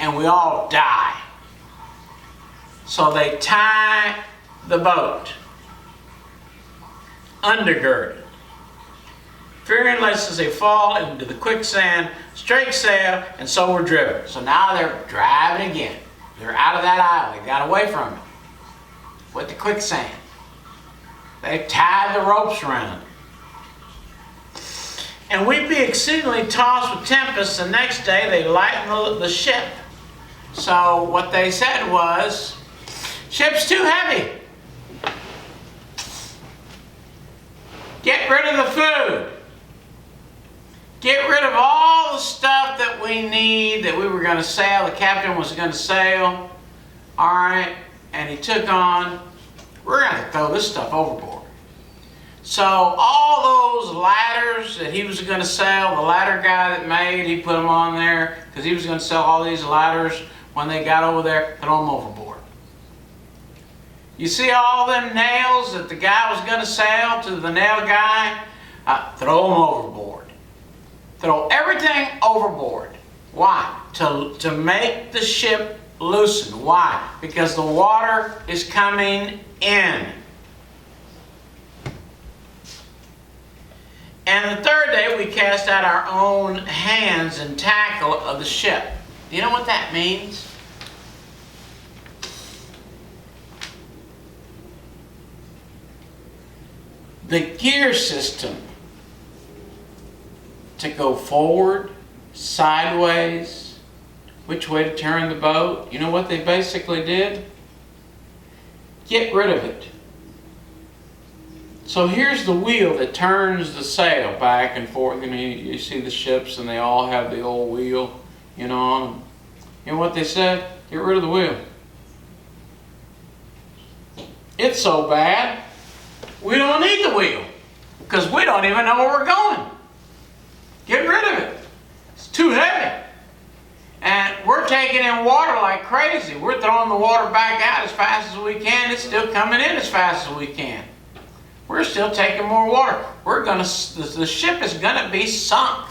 and we all die. So they tie the boat, undergirded, fearing lest as they fall into the quicksand, straight sail, and so were driven. So now they're driving again. They're out of that isle. They got away from it with the quicksand. They tied the ropes around it. And we be exceedingly tossed with tempests. The next day they lightened the ship. So what they said was, ship's too heavy. Get rid of the food. Get rid of all the stuff that we need, that we were going to sail. The captain was going to sail. All right. And he took on, we're going to have to throw this stuff overboard. So all those ladders that he was going to sell, the ladder guy that made, he put them on there because he was going to sell all these ladders. When they got over there, throw them overboard. You see all them nails that the guy was going to sell to the nail guy? Throw them overboard. Throw everything overboard. Why? To make the ship loosen. Why? Because the water is coming in. And the third day we cast out our own hands and tackle of the ship. You know what that means? The gear system to go forward, sideways, which way to turn the boat. You know what they basically did? Get rid of it. So here's the wheel that turns the sail back and forth. I mean, you see the ships and they all have the old wheel, you know, on them. You know what they said? Get rid of the wheel. It's so bad, we don't need the wheel because we don't even know where we're going. Get rid of it. It's too heavy. And we're taking in water like crazy. We're throwing the water back out as fast as we can. It's still coming in as fast as we can. We're still taking more water. The ship is going to be sunk.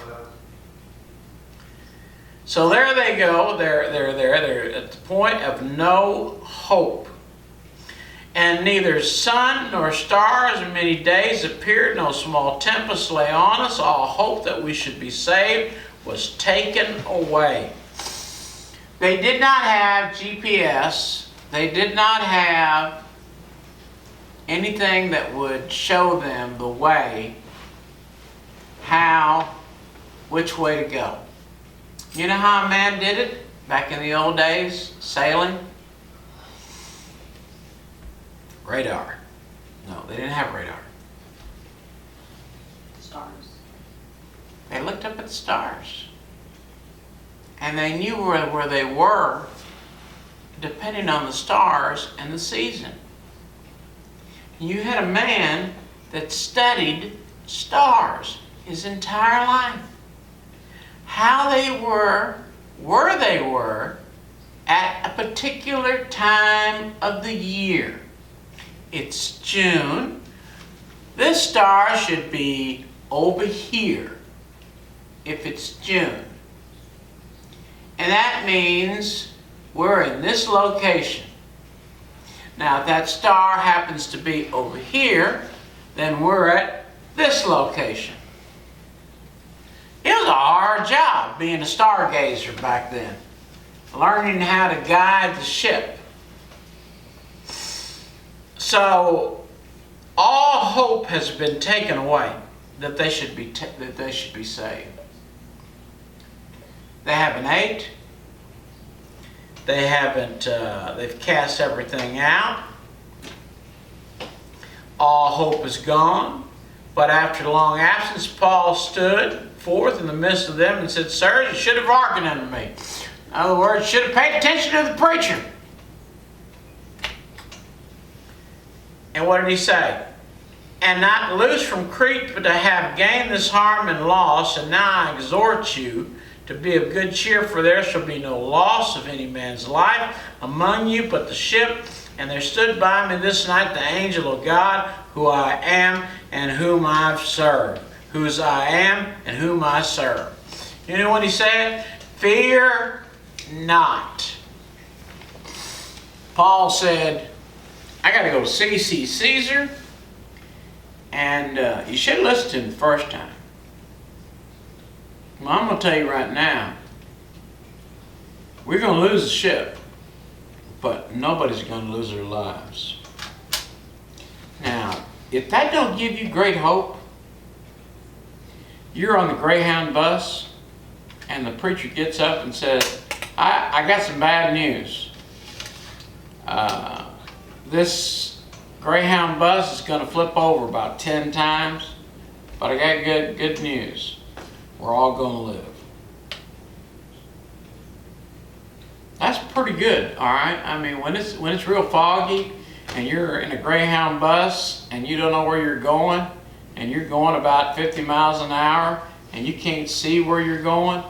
So there they go. They're at the point of no hope. And neither sun nor stars in many days appeared. No small tempest lay on us. All hope that we should be saved was taken away. They did not have GPS. They did not have anything that would show them the way, which way to go. You know how a man did it back in the old days, sailing? Radar. No, they didn't have radar. Stars. They looked up at the stars. And they knew where they were depending on the stars and the season. You had a man that studied stars his entire life. How they were, where they were, at a particular time of the year. It's June. This star should be over here if it's June. And that means we're in this location. Now, if that star happens to be over here, then we're at this location. It was a hard job being a stargazer back then, learning how to guide the ship. So, all hope has been taken away that they should be saved. They haven't ate. They've cast everything out. All hope is gone. But after long absence, Paul stood forth in the midst of them and said, "Sirs, you should have hearkened unto me." In other words, you should have paid attention to the preacher. And what did he say? "And not loose from Crete, but to have gained this harm and loss. And now I exhort you to be of good cheer, for there shall be no loss of any man's life among you, but the ship. And there stood by me this night the angel of God, who I am and whom I serve." Whose I am and whom I serve. You know what he said? Fear not. Paul said, I got to go see Caesar, and you should have listened to him the first time. Well, I'm going to tell you right now, we're going to lose the ship, but nobody's going to lose their lives. Now, if that don't give you great hope, you're on the Greyhound bus, and the preacher gets up and says, I got some bad news. This Greyhound bus is going to flip over about 10 times, but I got good news. We're all going to live. That's pretty good, all right? I mean, when it's real foggy and you're in a Greyhound bus and you don't know where you're going and you're going about 50 miles an hour and you can't see where you're going,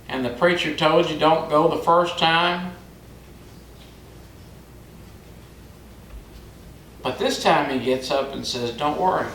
and the preacher told you don't go the first time, but this time he gets up and says, don't worry,